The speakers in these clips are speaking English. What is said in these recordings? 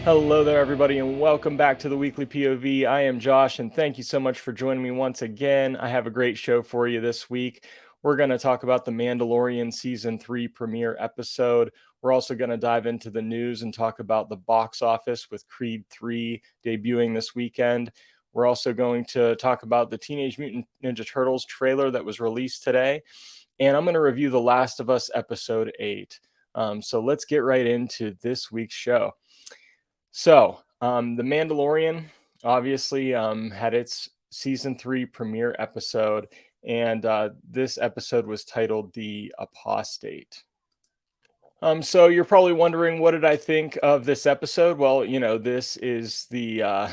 Hello there, everybody, and welcome back to the Weekly POV. I am Josh, and thank you so much for joining me once again. I have a great show for you this week. We're going to talk about the Mandalorian Season 3 premiere episode. We're also going to dive into the news and talk about the box office with Creed 3 debuting this weekend. We're also going to talk about the Teenage Mutant Ninja Turtles trailer that was released today. And I'm going to review The Last of Us Episode 8. So let's get right into this week's show. The Mandalorian obviously had its season 3 premiere episode, and this episode was titled The Apostate. So you're probably wondering, what did I think of this episode? Well, this is the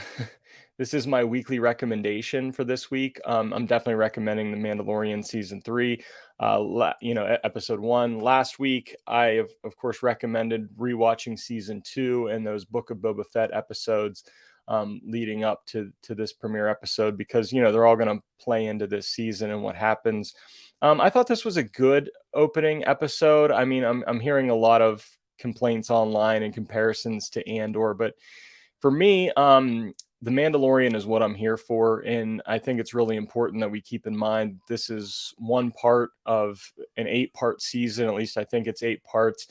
this is my weekly recommendation for this week. I'm definitely recommending The Mandalorian season 3. Episode 1 last week. I have, of course, recommended rewatching season 2 and those Book of Boba Fett episodes leading up to this premiere episode, because they're all going to play into this season and what happens. I thought this was a good opening episode. I mean, I'm hearing a lot of complaints online and comparisons to Andor, but for me, the Mandalorian is what I'm here for, and I think it's really important that we keep in mind this is one part of an 8-part season. At least I think it's 8 parts.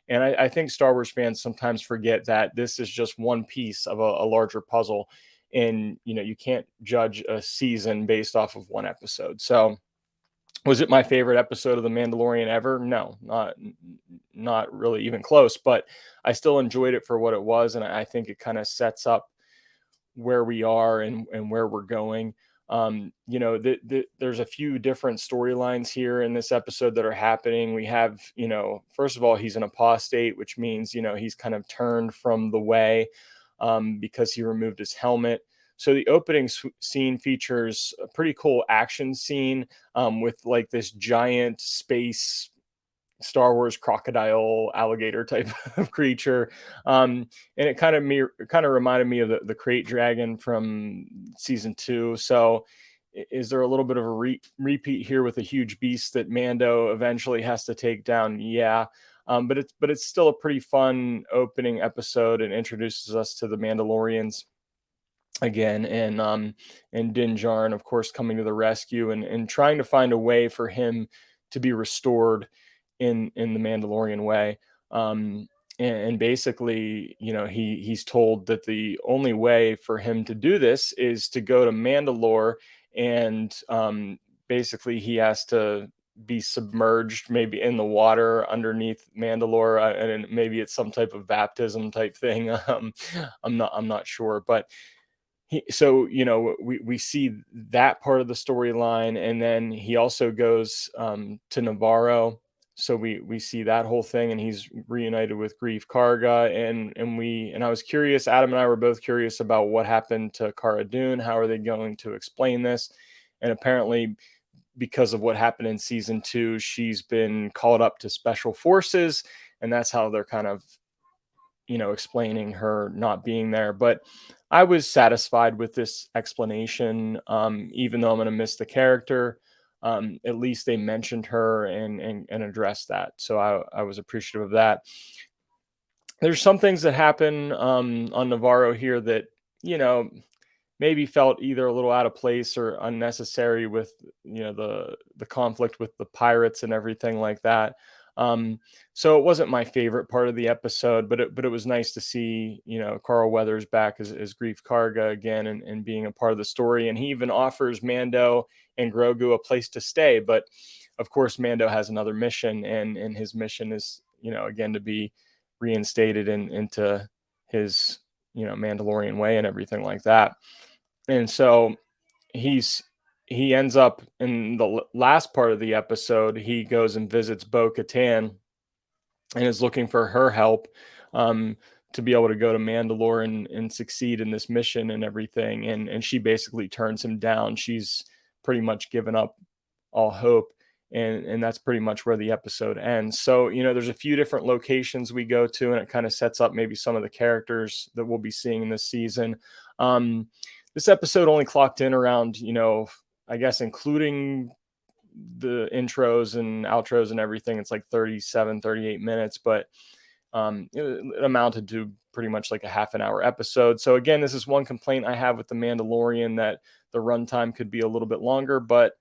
And I think Star Wars fans sometimes forget that this is just one piece of a larger puzzle. And, you can't judge a season based off of one episode. So, was it my favorite episode of The Mandalorian ever? No, not really even close, but I still enjoyed it for what it was, and I think it kind of sets up where we are and where we're going. There's a few different storylines here in this episode that are happening. We have, first of all, he's an apostate, which means, he's kind of turned from the way because he removed his helmet. So the opening scene features a pretty cool action scene with like this giant space Star Wars crocodile alligator type of creature, and it kind of reminded me of the crate dragon from season 2. So is there a little bit of a repeat here with a huge beast that Mando eventually has to take down? Yeah. But it's still a pretty fun opening episode and introduces us to the Mandalorians again, and Din Djarin, of course, coming to the rescue and trying to find a way for him to be restored in the Mandalorian way. And basically, he's told that the only way for him to do this is to go to Mandalore, and basically he has to be submerged maybe in the water underneath Mandalore, and maybe it's some type of baptism type thing. I'm not sure, but we see that part of the storyline, and then he also goes to Navarro. So we see that whole thing, and he's reunited with Grief Karga, and I was curious. Adam and I were both curious about what happened to Cara Dune. How are they going to explain this? And apparently, because of what happened in season 2, she's been called up to special forces, and that's how they're kind of explaining her not being there. But I was satisfied with this explanation, even though I'm going to miss the character. At least they mentioned her and addressed that, so I was appreciative of that. There's some things that happen on Navarro here that you know maybe felt either a little out of place or unnecessary with the conflict with the pirates and everything like that. So it wasn't my favorite part of the episode, but it was nice to see Carl Weathers back as Grief Karga again, and being a part of the story. And he even offers Mando and Grogu a place to stay, but of course Mando has another mission, and his mission is again to be reinstated into his Mandalorian way and everything like that. And so he ends up in the last part of the episode. He goes and visits Bo Katan and is looking for her help to be able to go to Mandalore and succeed in this mission and everything. And she basically turns him down. She's pretty much given up all hope. And that's pretty much where the episode ends. So, there's a few different locations we go to, and it kind of sets up maybe some of the characters that we'll be seeing in this season. This episode only clocked in around, I guess, including the intros and outros and everything, it's like 37, 38 minutes. But It amounted to pretty much like a half an hour episode. So again, this is one complaint I have with the Mandalorian, that the runtime could be a little bit longer, but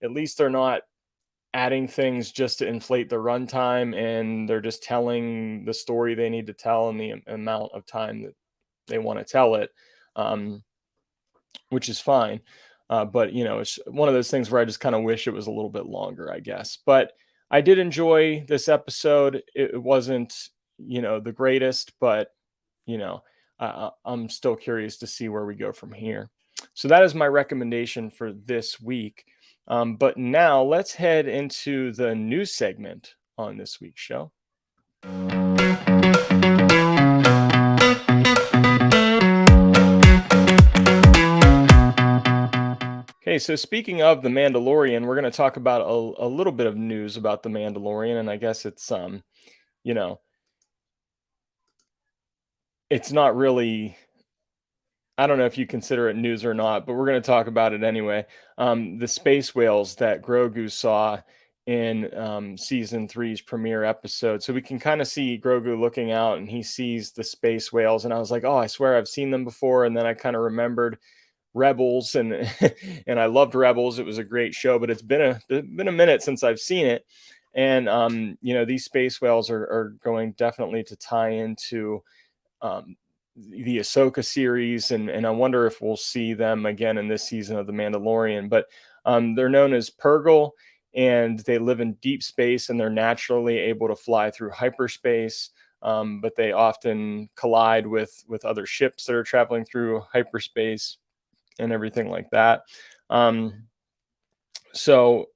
at least they're not adding things just to inflate the runtime, and they're just telling the story they need to tell in the amount of time that they want to tell it, um, which is fine. But it's one of those things where I just kind of wish it was a little bit longer, I guess. But I did enjoy this episode. It wasn't, the greatest, but you know, I'm still curious to see where we go from here. So that is my recommendation for this week. But now let's head into the news segment on this week's show. Okay, so speaking of the Mandalorian, we're going to talk about a little bit of news about the Mandalorian, and I guess you know, it's not really, I don't know if you consider it news or not, but we're going to talk about it anyway. The space whales that Grogu saw in season three's premiere episode. So we can kind of see Grogu looking out and he sees the space whales. And I was like, oh, I swear I've seen them before. And then I kind of remembered Rebels, and and I loved Rebels. It was a great show, but it's been a minute since I've seen it. And these space whales are going definitely to tie into um, the Ahsoka series, and I wonder if we'll see them again in this season of The Mandalorian. But they're known as Purgle, and they live in deep space, and they're naturally able to fly through hyperspace. But they often collide with other ships that are traveling through hyperspace and everything like that. Um, so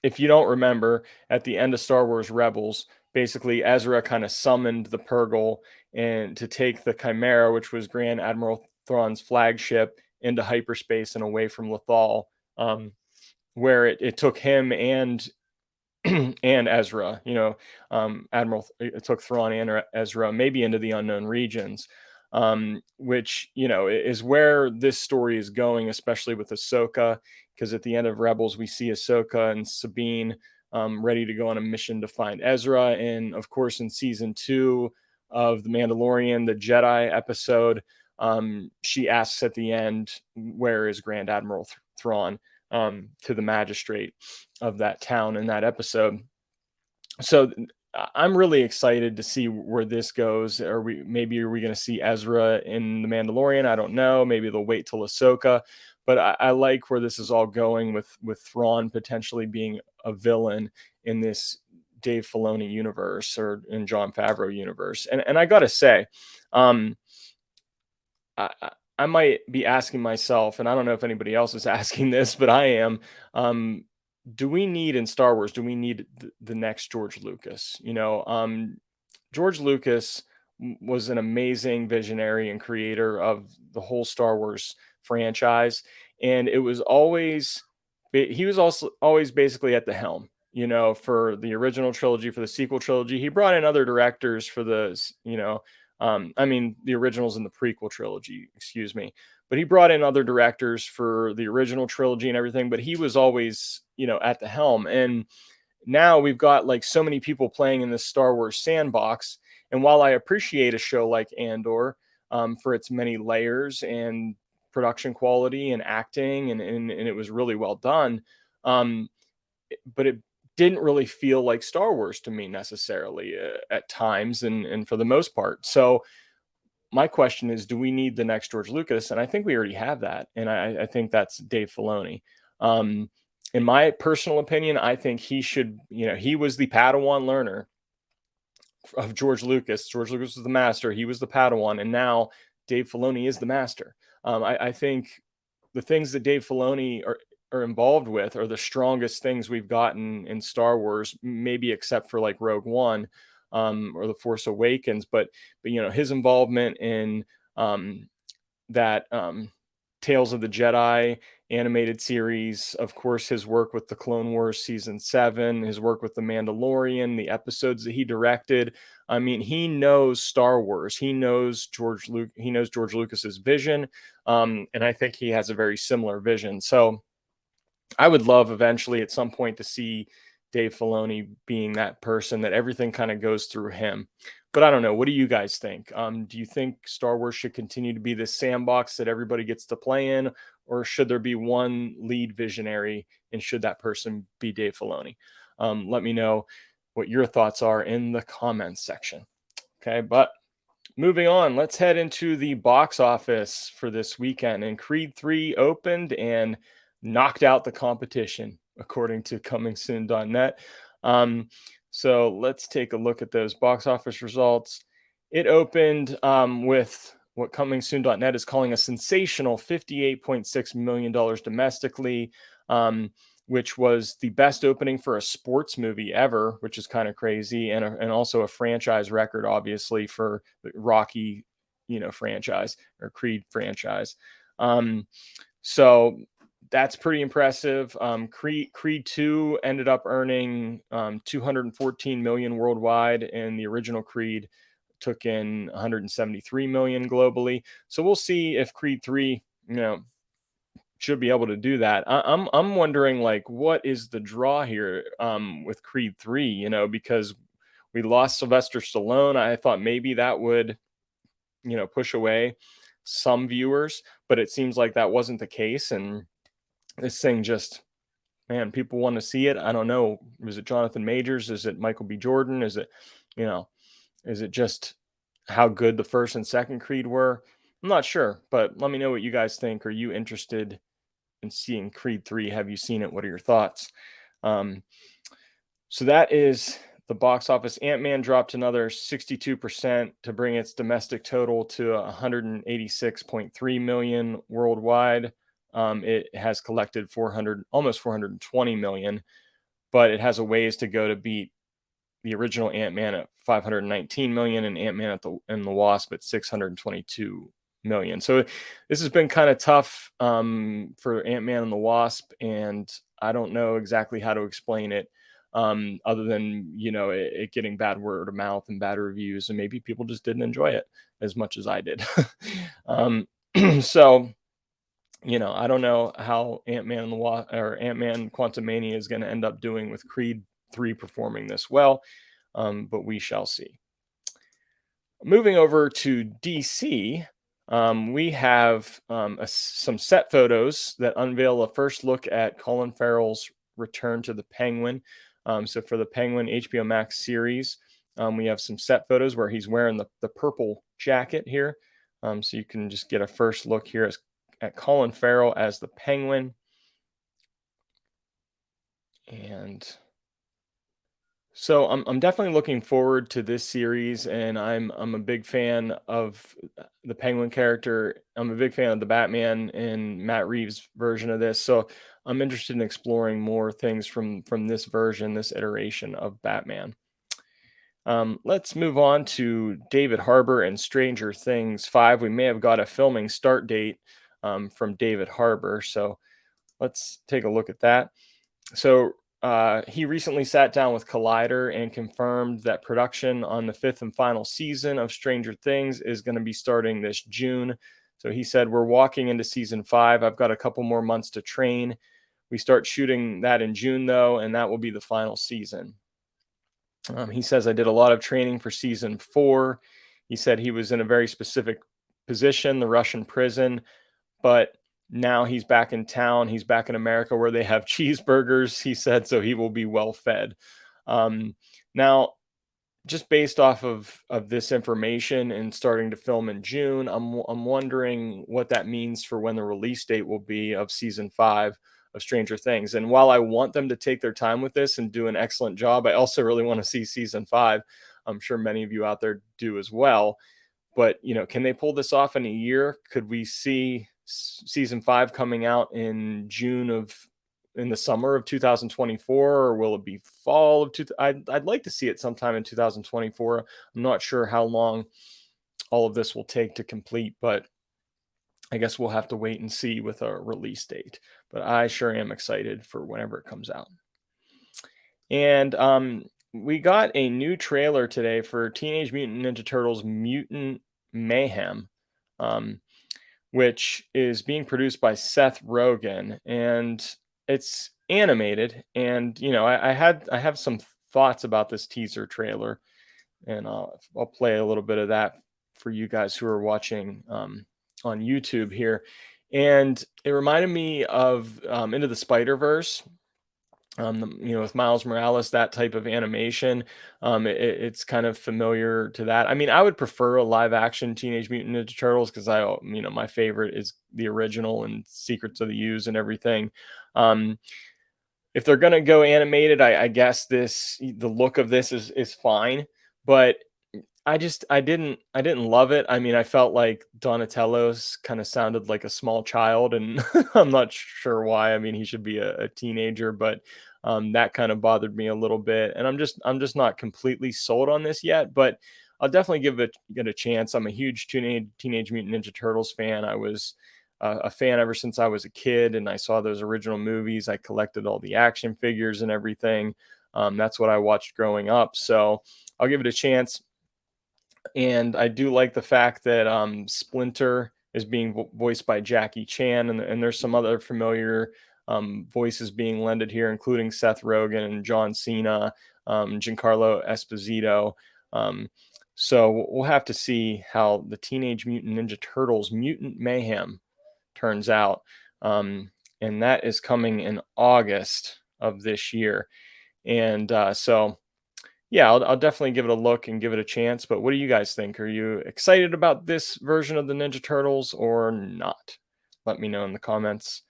if you don't remember, at the end of Star Wars Rebels, basically Ezra kind of summoned the Purgle and to take the Chimera, which was Grand Admiral Thrawn's flagship, into hyperspace and away from Lothal, where it took him and and Ezra, Admiral, it took Thrawn and Ezra maybe into the unknown regions, which, is where this story is going, especially with Ahsoka, because at the end of Rebels, we see Ahsoka and Sabine ready to go on a mission to find Ezra. And of course, in season two of The Mandalorian, the Jedi episode, she asks at the end, where is Grand Admiral Thrawn, to the magistrate of that town in that episode. So I'm really excited to see where this goes. Are we going to see Ezra in the Mandalorian? I don't know. Maybe they'll wait till Ahsoka. But I like where this is all going with Thrawn potentially being a villain in this Dave Filoni universe or in Jon Favreau universe. And I gotta say, um, I, I might be asking myself, and I don't know if anybody else is asking this, but I am. Um, do we need in Star Wars? Do we need the next George Lucas? George Lucas was an amazing visionary and creator of the whole Star Wars franchise, and it was always he was also always basically at the helm. For the original trilogy, for the sequel trilogy, he brought in other directors for I mean, the originals in the prequel trilogy, excuse me. But he brought in other directors for the original trilogy and everything, but he was always, at the helm. And now we've got like so many people playing in this Star Wars sandbox. And while I appreciate a show like Andor for its many layers and production quality and acting, and it was really well done, um, but it didn't really feel like Star Wars to me necessarily at times, and for the most part. So my question is, do we need the next George Lucas? And I think we already have that, and I think that's Dave Filoni. Um, in my personal opinion, I think he should. He was the Padawan learner of George Lucas. George Lucas was the master. He was the Padawan, and now Dave Filoni is the master. I think the things that Dave Filoni are involved with are the strongest things we've gotten in Star Wars, maybe except for like Rogue One or The Force Awakens. But his involvement in that Tales of the Jedi animated series, of course, his work with the Clone Wars season 7, his work with the Mandalorian, the episodes that he directed. I mean, he knows Star Wars. He knows George Lucas's vision, and I think he has a very similar vision. So I would love eventually at some point to see Dave Filoni being that person that everything kind of goes through him. But I don't know. What do you guys think? Do you think Star Wars should continue to be this sandbox that everybody gets to play in, or should there be one lead visionary, and should that person be Dave Filoni? Let me know what your thoughts are in the comments section. Okay, but moving on, let's head into the box office for this weekend. And Creed 3 opened and knocked out the competition, according to comingsoon.net. So let's take a look at those box office results. It opened with what comingsoon.net is calling a sensational $58.6 million domestically. Which was the best opening for a sports movie ever, which is kind of crazy, and also a franchise record, obviously, for the Rocky, franchise or Creed franchise. So that's pretty impressive. Creed 2 ended up earning 214 million worldwide, and the original Creed took in 173 million globally. So we'll see if Creed 3, should be able to do that. I'm wondering, like, what is the draw here with Creed 3, because we lost Sylvester Stallone. I thought maybe that would, push away some viewers, but it seems like that wasn't the case. And this thing just, man, people want to see it. I don't know. Is it Jonathan Majors? Is it Michael B. Jordan? Is it, you know, is it just how good the first and second Creed were? I'm not sure, but let me know what you guys think. Are you interested in seeing Creed 3? Have you seen it? What are your thoughts? Um, so that is the box office. Ant-Man dropped another 62% to bring its domestic total to 186.3 million worldwide. It has collected almost 420 million, but it has a ways to go to beat the original Ant-Man at 519 million and Ant-Man and the Wasp at 622 million. So this has been kind of tough for Ant-Man and the Wasp, and I don't know exactly how to explain it, other than it getting bad word of mouth and bad reviews, and maybe people just didn't enjoy it as much as I did. um, so I don't know how Ant-Man and the Wasp or Ant-Man Quantumania is going to end up doing with Creed 3 performing this well, but we shall see. Moving over to DC, we have some set photos that unveil a first look at Colin Farrell's return to the Penguin. So for the Penguin HBO Max series, we have some set photos where he's wearing the purple jacket here. So you can just get a first look here at Colin Farrell as the Penguin. And so I'm definitely looking forward to this series, and I'm a big fan of the Penguin character. I'm a big fan of the Batman and Matt Reeves' version of this. So I'm interested in exploring more things from this version, this iteration of Batman. Let's move on to David Harbour and Stranger Things 5. We may have got a filming start date from David Harbour, so let's take a look at that. So he recently sat down with Collider and confirmed that production on the fifth and final season of Stranger Things is going to be starting this June. So he said, "We're walking into season 5. I've got a couple more months to train. We start shooting that in June, though, and that will be the final season." He says, "I did a lot of training for season 4. He said he was in a very specific position, the Russian prison, but now he's back in town. He's back in America where they have cheeseburgers," he said, "so he will be well fed." Now, just based off of this information and starting to film in June, I'm wondering what that means for when the release date will be of season 5 of Stranger Things. And while I want them to take their time with this and do an excellent job, I also really want to see season 5. I'm sure many of you out there do as well. But can they pull this off in a year? Could we see season 5 coming out in the summer of 2024, or will it be fall of I'd like to see it sometime in 2024. I'm not sure how long all of this will take to complete, but I guess we'll have to wait and see with a release date. But I sure am excited for whenever it comes out. And we got a new trailer today for Teenage Mutant Ninja Turtles Mutant Mayhem, which is being produced by Seth Rogen. And it's animated, and I have some thoughts about this teaser trailer, and I'll play a little bit of that for you guys who are watching on YouTube here. And it reminded me of Into the Spider Verse, with Miles Morales, that type of animation. It's kind of familiar to that. I mean, I would prefer a live action Teenage Mutant Ninja Turtles because my favorite is the original and Secrets of the Use and everything. Um, if they're gonna go animated, I guess the look of this is fine, but I didn't love it. I mean, I felt like Donatello's kinda sounded like a small child, and I'm not sure why. I mean, he should be a teenager, but, that kinda bothered me a little bit, and I'm just not completely sold on this yet, but I'll definitely give it a chance. I'm a huge Teenage Mutant Ninja Turtles fan. I was a fan ever since I was a kid, and I saw those original movies. I collected all the action figures and everything. That's what I watched growing up, so I'll give it a chance. And I do like the fact that Splinter is being voiced by Jackie Chan, and there's some other familiar voices being lended here, including Seth Rogen, John Cena, Giancarlo Esposito. Um, so we'll have to see how the Teenage Mutant Ninja Turtles Mutant Mayhem turns out. And that is coming in August of this year. And so yeah, I'll definitely give it a look and give it a chance. But what do you guys think? Are you excited about this version of the Ninja Turtles or not? Let me know in the comments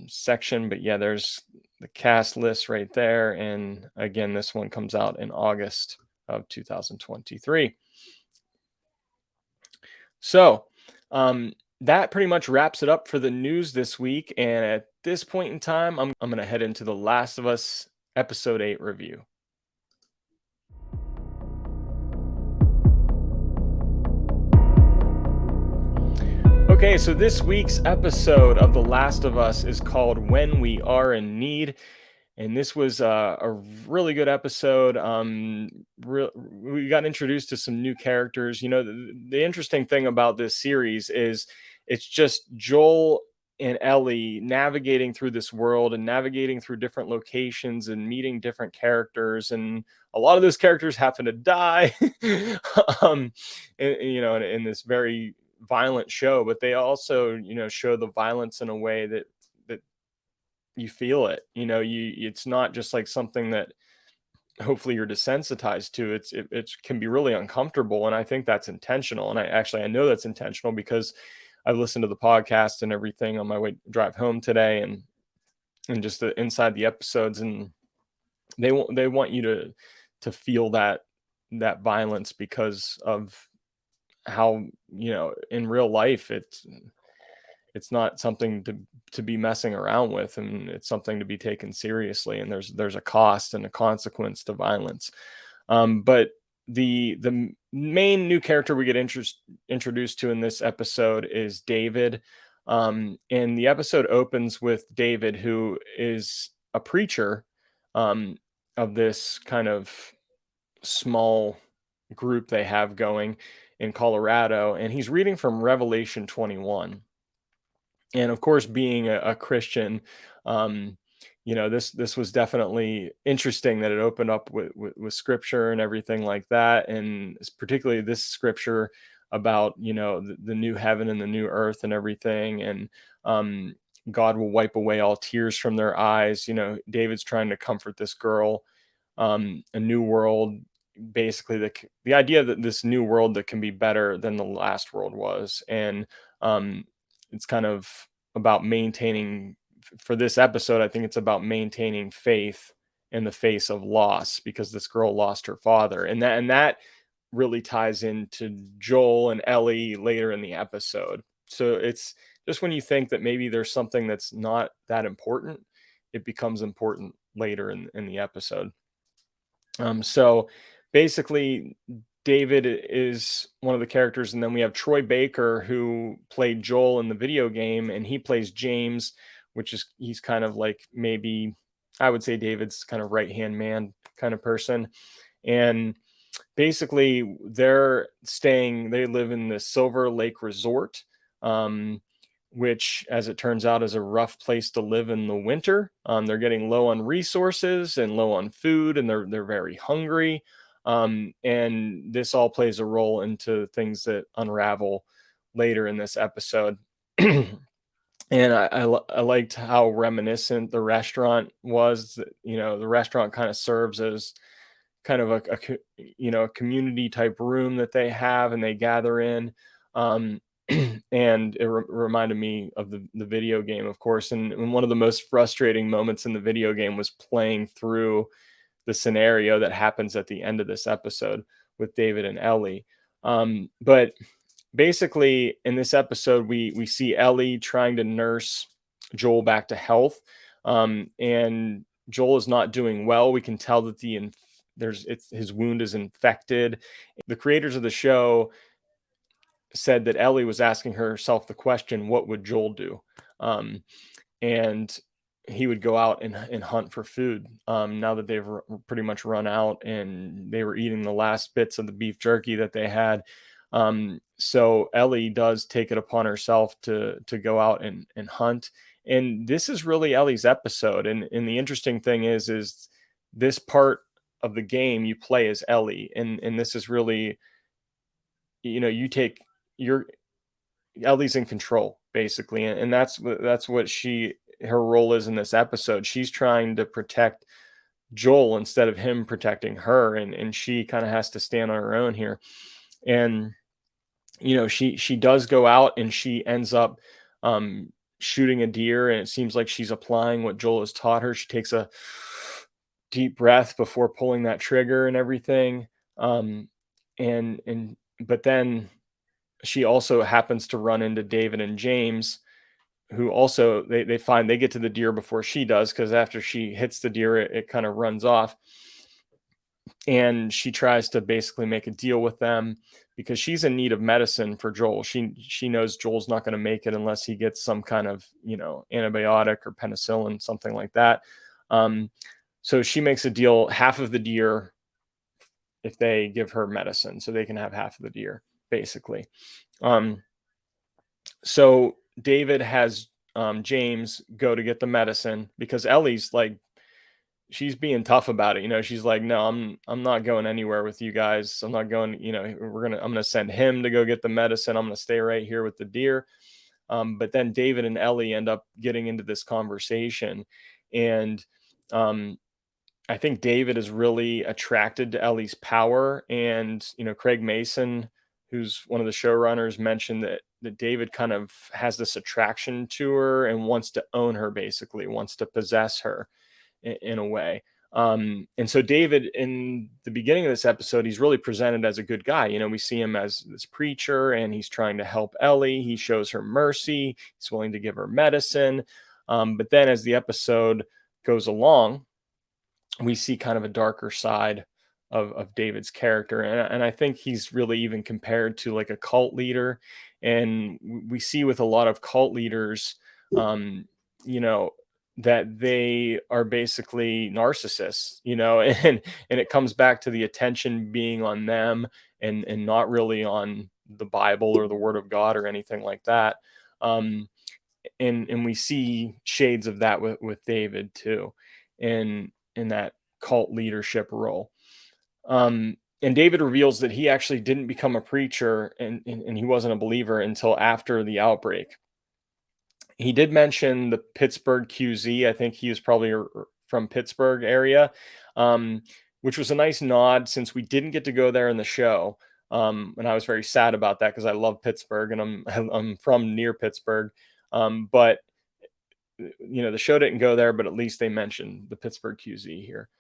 section. But yeah, there's the cast list right there. And again, this one comes out in August of 2023. So that pretty much wraps it up for the news this week. And at this point in time, I'm going to head into The Last of Us Episode 8 review. Okay, so this week's episode of The Last of Us is called When We Are in Need. And this was a really good episode. We got introduced to some new characters. The interesting thing about this series is it's just Joel and Ellie navigating through this world and navigating through different locations and meeting different characters. And a lot of those characters happen to die, um, in this very violent show. But they also, show the violence in a way that you feel it. It's not just like something that hopefully you're desensitized to. It can be really uncomfortable, and I think that's intentional. And I know that's intentional because I've listened to the podcast and everything on my way drive home today, and just inside the episodes, and they want you to feel that violence because of how, in real life it's not something to be messing around with, and it's something to be taken seriously, and there's a cost and a consequence to violence. But the main new character we get introduced to in this episode is David. And the episode opens with David, who is a preacher um, of this kind of small group they have going in Colorado, and he's reading from Revelation 21. And of course, being a Christian, um, this was definitely interesting that it opened up with scripture and everything like that, and particularly this scripture about the new heaven and the new earth and everything, and um, God will wipe away all tears from their eyes. David's trying to comfort this girl, a new world, basically the idea that this new world that can be better than the last world was. And um, it's kind of about maintaining, for this episode, I think it's about maintaining faith in the face of loss, because this girl lost her father, and that really ties into Joel and Ellie later in the episode. So it's just when you think that maybe there's something that's not that important, it becomes important later in the episode. So basically, David is one of the characters, and then we have Troy Baker, who played Joel in the video game, and he plays James, he's kind of like, maybe I would say David's kind of right hand man kind of person. And basically, they live in the Silver Lake Resort. which, as it turns out, is a rough place to live in the winter. They're getting low on resources and low on food, and they're very hungry. And this all plays a role into things that unravel later in this episode. And I liked how reminiscent the restaurant was. You know, the restaurant kind of serves as kind of a community type room that they have and they gather in. Um, and it reminded me of the video game, of course. And one of the most frustrating moments in the video game was playing through the scenario that happens at the end of this episode with David and Ellie. But basically, in this episode, we see Ellie trying to nurse Joel back to health, and Joel is not doing well. We can tell that his wound is infected. The creators of the show said that Ellie was asking herself the question, "What would Joel do?" Um, and he would go out and hunt for food. Now that they've pretty much run out, and they were eating the last bits of the beef jerky that they had. So Ellie does take it upon herself to go out and hunt. And this is really Ellie's episode. And the interesting thing is this part of the game you play as Ellie, and this is really, you take your Ellie's in control basically, and that's what her role is in this episode. She's trying to protect Joel instead of him protecting her, and she kind of has to stand on her own here. And she does go out and she ends up um shooting a deer, and it seems like she's applying what Joel has taught her. She takes a deep breath before pulling that trigger and everything. Um and and but then she also happens to run into David and James, who also they find they get to the deer before she does, because after she hits the deer, it kind of runs off. And she tries to basically make a deal with them because she's in need of medicine for Joel. She knows Joel's not going to make it unless he gets some kind of antibiotic or penicillin, something like that. Um, so she makes a deal: half of the deer if they give her medicine, so they can have half of the deer, basically. Um, so David has James go to get the medicine because Ellie's like, she's being tough about it. She's like, no, I'm not going anywhere with you guys. I'm not going. I'm gonna send him to go get the medicine. I'm gonna stay right here with the deer. But then David and Ellie end up getting into this conversation, and um, I think David is really attracted to Ellie's power. And Craig Mason, who's one of the showrunners, mentioned that David kind of has this attraction to her and wants to own her, basically wants to possess her in a way. And so David, in the beginning of this episode, he's really presented as a good guy. We see him as this preacher, and he's trying to help Ellie. He shows her mercy. He's willing to give her medicine. But then as the episode goes along, we see kind of a darker side of David's character. And I think he's really even compared to like a cult leader. And we see with a lot of cult leaders, um, you know, that they are basically narcissists, and it comes back to the attention being on them, and not really on the Bible or the Word of God or anything like that. Um, and we see shades of that with David too, in that cult leadership role. And David reveals that he actually didn't become a preacher, and he wasn't a believer until after the outbreak. He did mention the Pittsburgh QZ. I think he was probably from Pittsburgh area, um, which was a nice nod since we didn't get to go there in the show. And I was very sad about that because I love Pittsburgh and I'm from near Pittsburgh. But the show didn't go there, but at least they mentioned the Pittsburgh QZ here.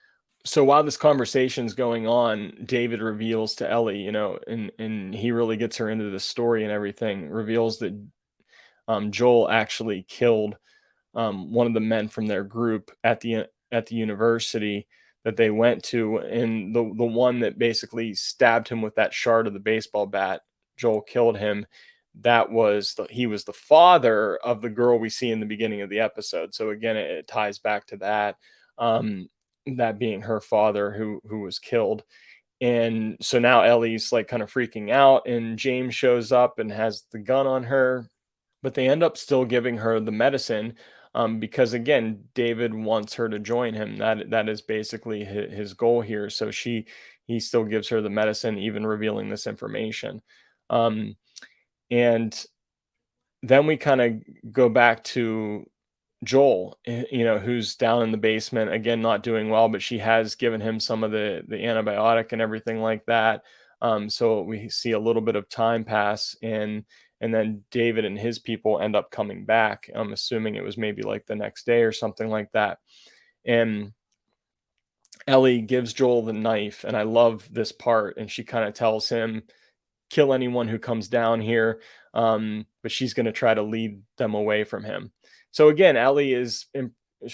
So while this conversation's going on, David reveals to Ellie, and he really gets her into the story and everything, reveals that Joel actually killed one of the men from their group at the university that they went to, and the one that basically stabbed him with that shard of the baseball bat. Joel killed him. He was the father of the girl we see in the beginning of the episode. So again, it ties back to that. That being her father who was killed. And so now Ellie's like kind of freaking out, and James shows up and has the gun on her. but they end up still giving her the medicine, because again, David wants her to join him. That is basically his goal here. So he still gives her the medicine, even revealing this information. Um, and then we kind of go back to Joel, who's down in the basement again, not doing well, but she has given him some of the antibiotic and everything like that. So we see a little bit of time pass, and then David and his people end up coming back. I'm assuming it was maybe like the next day or something like that. And Ellie gives Joel the knife, and I love this part. And she kind of tells him, kill anyone who comes down here. But she's going to try to lead them away from him. So again, Ellie is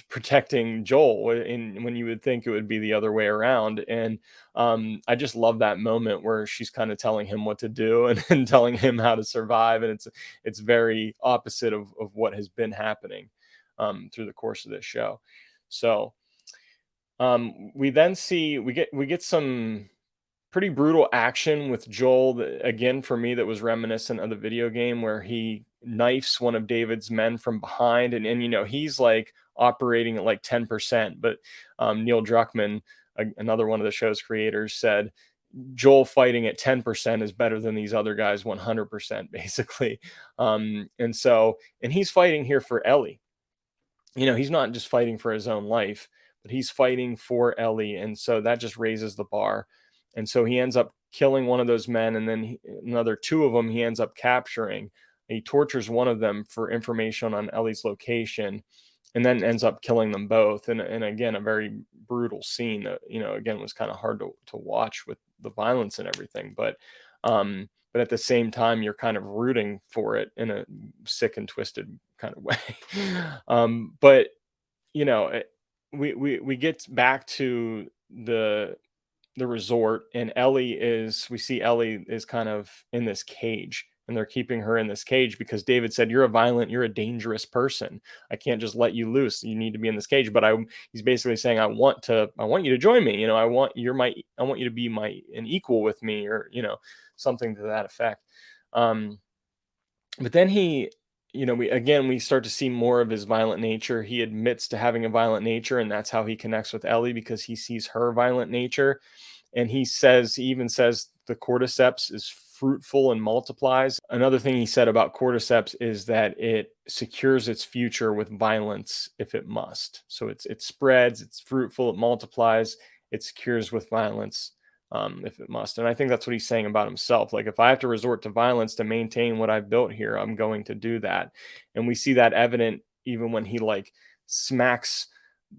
protecting Joel, when you would think it would be the other way around. And I just love that moment where she's kind of telling him what to do, and telling him how to survive. And it's very opposite of what has been happening through the course of this show. So we then see we get some pretty brutal action with Joel, again, for me, that was reminiscent of the video game where he knifes one of David's men from behind, and he's like operating at like 10%, but Neil Druckmann, another one of the show's creators, said Joel fighting at 10% is better than these other guys 100%, basically. And he's fighting here for Ellie. He's not just fighting for his own life, but he's fighting for Ellie. And so that just raises the bar. And so he ends up killing one of those men, and then another two of them he ends up capturing. He tortures one of them for information on Ellie's location, and then ends up killing them both. And again, a very brutal scene that, again, was kind of hard to watch with the violence and everything. But at the same time, you're kind of rooting for it in a sick and twisted kind of way. But you know, it, we get back to the resort, and we see Ellie is kind of in this cage, and they're keeping her in this cage because David said, you're a dangerous person. I can't just let you loose. You need to be in this cage. But he's basically saying, I want you to join me. I want you to be an equal with me, or, something to that effect. Um, but then we start to see more of his violent nature. He admits to having a violent nature, and that's how he connects with Ellie, because he sees her violent nature. And he even says the cordyceps is fruitful and multiplies. Another thing he said about cordyceps is that it secures its future with violence if it must. So it spreads, it's fruitful, it multiplies, it secures with violence, if it must. And I think that's what he's saying about himself. Like, if I have to resort to violence to maintain what I've built here, I'm going to do that. And we see that evident even when he like smacks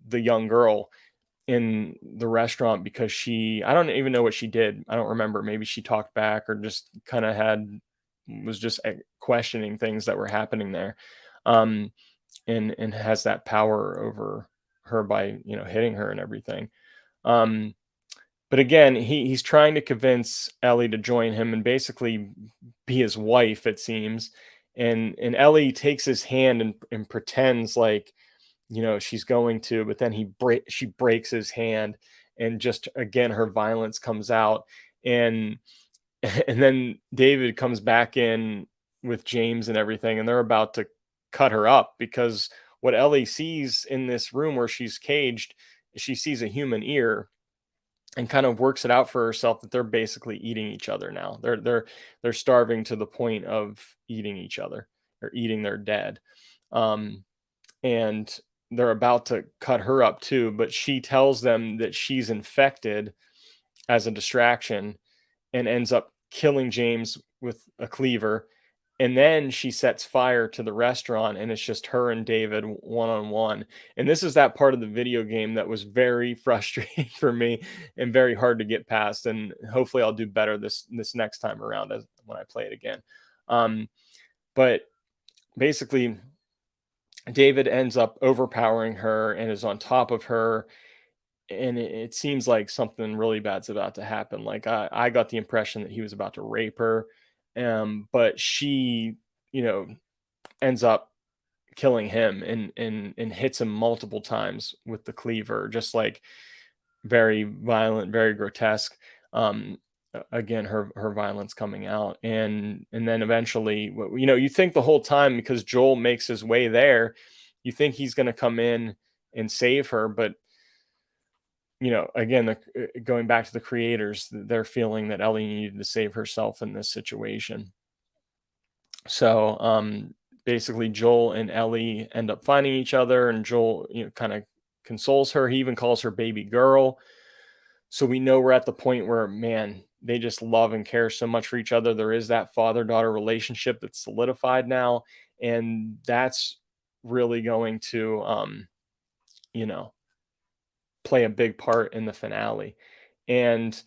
the young girl in the restaurant, because I don't even know what she did. I don't remember. Maybe she talked back, or just kind of was just questioning things that were happening there. Um, and has that power over her by, hitting her and everything. Um, but again, he's trying to convince Ellie to join him and basically be his wife, it seems. And Ellie takes his hand and pretends like, she's going to, but then she breaks his hand, and just again her violence comes out. And and then David comes back in with James and everything, and they're about to cut her up, because what Ellie sees in this room where she's caged, she sees a human ear, and kind of works it out for herself that they're basically eating each other now. They're starving to the point of eating each other, or eating their dead. Um, and they're about to cut her up too, but she tells them that she's infected as a distraction, and ends up killing James with a cleaver. And then she sets fire to the restaurant, and it's just her and David one on one. And this is that part of the video game that was very frustrating for me, and very hard to get past. And hopefully I'll do better this next time around, when I play it again. But basically, David ends up overpowering her and is on top of her, and it seems like something really bad's about to happen. Like, I got the impression that he was about to rape her, but she, you know, ends up killing him, and hits him multiple times with the cleaver, just like very violent, very grotesque. Um, again, her violence coming out. And then eventually, you think the whole time, because Joel makes his way there, you think he's going to come in and save her. But again, going back to the creators, they're feeling that Ellie needed to save herself in this situation. So basically, Joel and Ellie end up finding each other, and Joel, kind of consoles her. He even calls her baby girl. So we know we're at the point where, man, they just love and care so much for each other. There is that father-daughter relationship that's solidified now, and that's really going to, you know, play a big part in the finale. And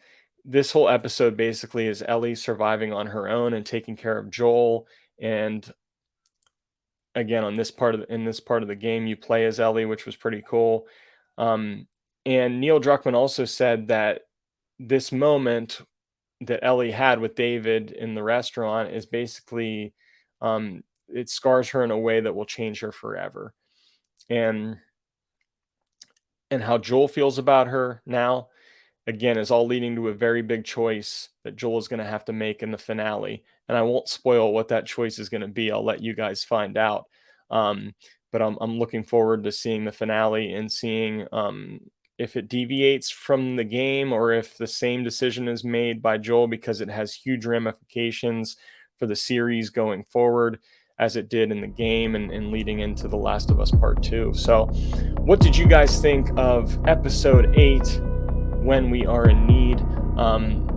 this whole episode basically is Ellie surviving on her own and taking care of Joel. And again, in this part of the game, you play as Ellie, which was pretty cool. Um, and Neil Druckmann also said that this moment that Ellie had with David in the restaurant is basically, it scars her in a way that will change her forever. And how Joel feels about her now, again, is all leading to a very big choice that Joel is going to have to make in the finale. And I won't spoil what that choice is going to be. I'll let you guys find out. Um, but I'm looking forward to seeing the finale and seeing if it deviates from the game or if the same decision is made by Joel, because it has huge ramifications for the series going forward, as it did in the game and leading into The Last of Us Part 2. So, what did you guys think of episode 8, When We Are in Need?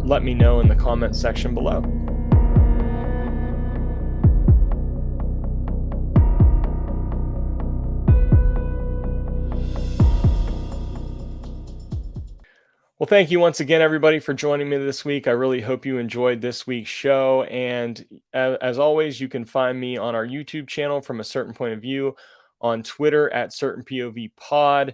Let me know in the comment section below. Well, thank you once again, everybody, for joining me this week. I really hope you enjoyed this week's show. And as always, you can find me on our YouTube channel, From a Certain Point of View, on Twitter at CertainPOVPod,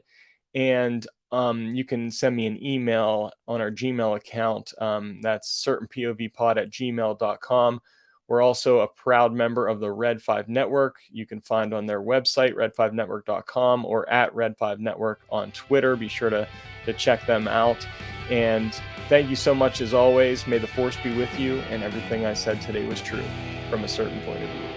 and you can send me an email on our Gmail account. That's certainpovpod@gmail.com. We're also a proud member of the Red 5 Network. You can find on their website, red5network.com, or at Red5Network on Twitter. Be sure to check them out. And thank you so much as always. May the force be with you, and everything I said today was true from a certain point of view.